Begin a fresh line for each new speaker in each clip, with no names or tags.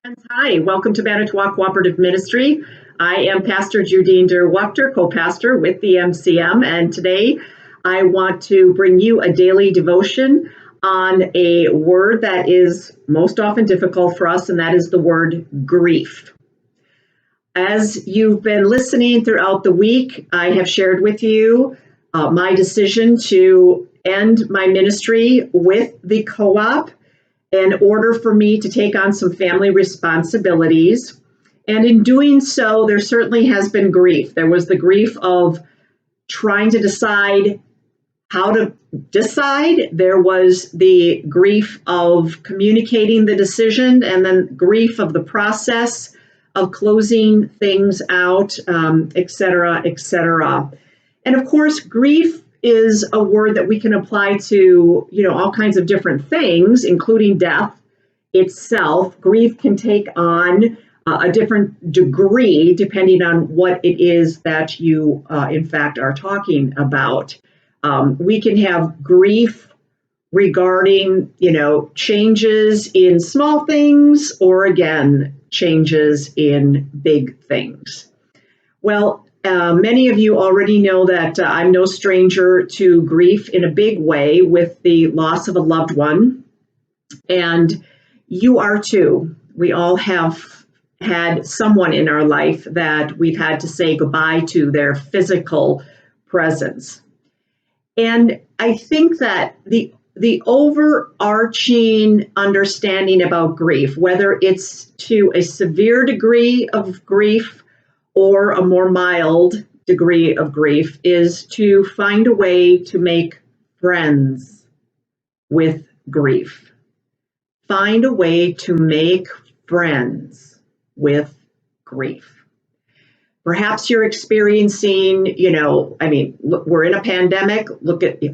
Friends, hi, welcome to Manitowoc Cooperative Ministry. I am Pastor Judine Duerwaechter, co-pastor with the MCM, and today I want to bring you a daily devotion on a word that is most often difficult for us, and that is the word grief. As you've been listening throughout the week, I have shared with you my decision to end my ministry with the co-op in order for me to take on some family responsibilities. And in doing so, there certainly has been grief. There was the grief of trying to decide how to decide. There was the grief of communicating the decision, and then grief of the process of closing things out, et cetera, et cetera. And of course, grief is a word that we can apply to, all kinds of different things, including death itself. Grief can take on a different degree depending on what it is that you, in fact, are talking about. We can have grief regarding, changes in small things, or again, changes in big things. Well, many of you already know that I'm no stranger to grief in a big way with the loss of a loved one, and you are too. We all have had someone in our life that we've had to say goodbye to their physical presence. And I think that the overarching understanding about grief, whether it's to a severe degree of grief or a more mild degree of grief, is to find a way to make friends with grief. Find a way to make friends with grief. Perhaps you're experiencing, we're in a pandemic.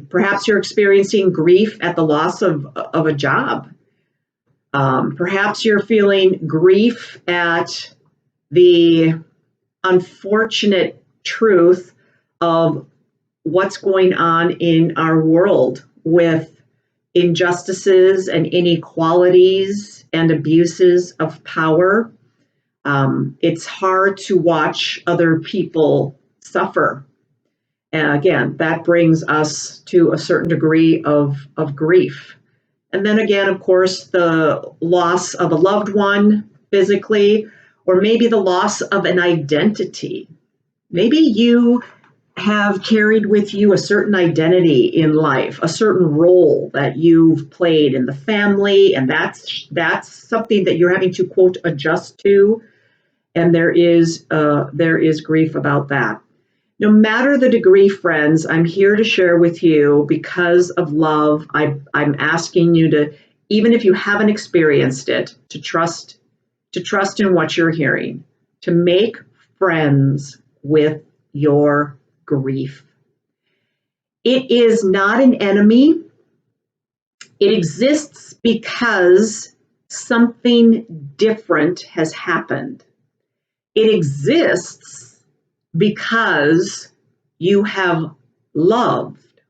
Perhaps you're experiencing grief at the loss of a job. Perhaps you're feeling grief at the unfortunate truth of what's going on in our world with injustices and inequalities and abuses of power. It's hard to watch other people suffer. And again, that brings us to a certain degree of grief. And then again, of course, the loss of a loved one physically, or maybe the loss of an identity. Maybe you have carried with you a certain identity in life, a certain role that you've played in the family, and that's something that you're having to, quote, adjust to. And there is grief about that. No matter the degree, friends, I'm here to share with you, because of love, I'm asking you to, even if you haven't experienced it, to trust in what you're hearing, to make friends with your grief. It is not an enemy. It exists because something different has happened. It exists because you have loved.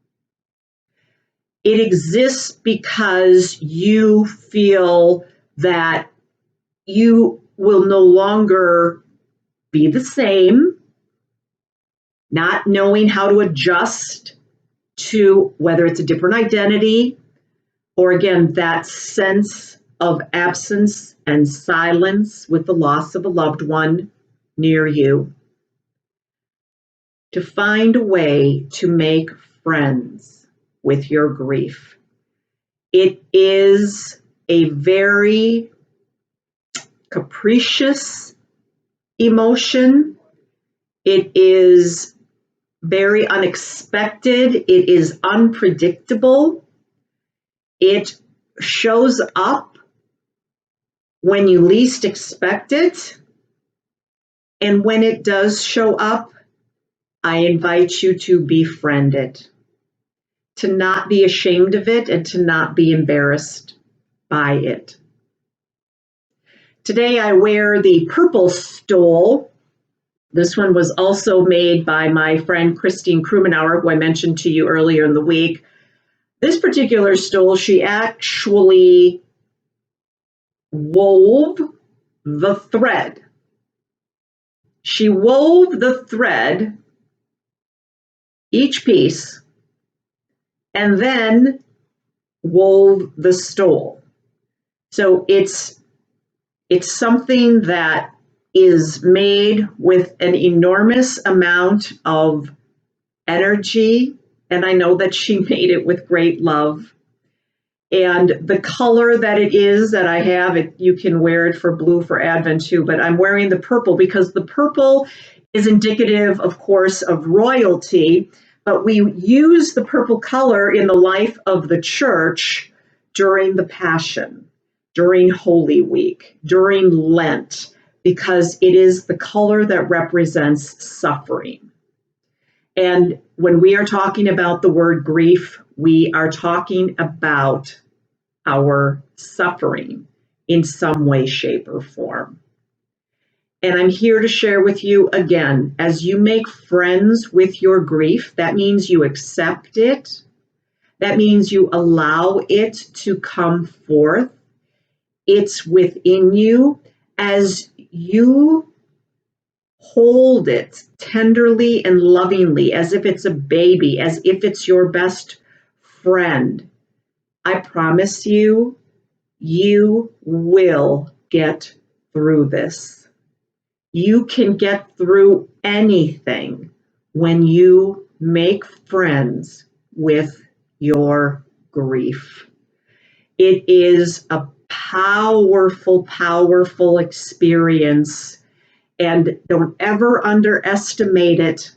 It exists because you feel that you will no longer be the same, not knowing how to adjust to whether it's a different identity, or again, that sense of absence and silence with the loss of a loved one near you. To find a way to make friends with your grief. It is a very capricious emotion. It is very unexpected. It is unpredictable. It shows up when you least expect it. And when it does show up, I invite you to befriend it, to not be ashamed of it, and to not be embarrassed by it. Today I wear the purple stole. This one was also made by my friend Christine Krumenauer, who I mentioned to you earlier in the week. This particular stole, she actually wove the thread. She wove the thread, each piece, and then wove the stole. So it's something that is made with an enormous amount of energy, and I know that she made it with great love. And the color that it is that I have, you can wear it for blue for Advent too, but I'm wearing the purple because the purple is indicative, of course, of royalty, but we use the purple color in the life of the church during the Passion, during Holy Week, during Lent, because it is the color that represents suffering. And when we are talking about the word grief, we are talking about our suffering in some way, shape, or form. And I'm here to share with you again, as you make friends with your grief, that means you accept it. That means you allow it to come forth. It's within you as you hold it tenderly and lovingly, as if it's a baby, as if it's your best friend. I promise you, you will get through this. You can get through anything when you make friends with your grief. It is a powerful, powerful experience, and don't ever underestimate it,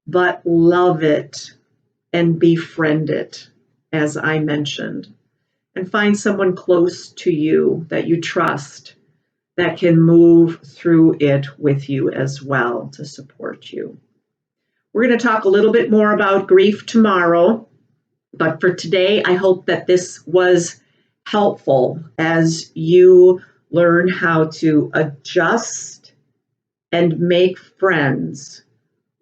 but love it and befriend it, as I mentioned. And find someone close to you that you trust that can move through it with you as well to support you. We're going to talk a little bit more about grief tomorrow, but for today, I hope that this was helpful as you learn how to adjust and make friends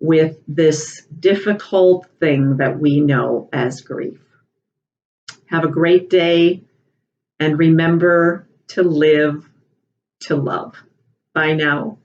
with this difficult thing that we know as grief. Have a great day, and remember to live to love. Bye now.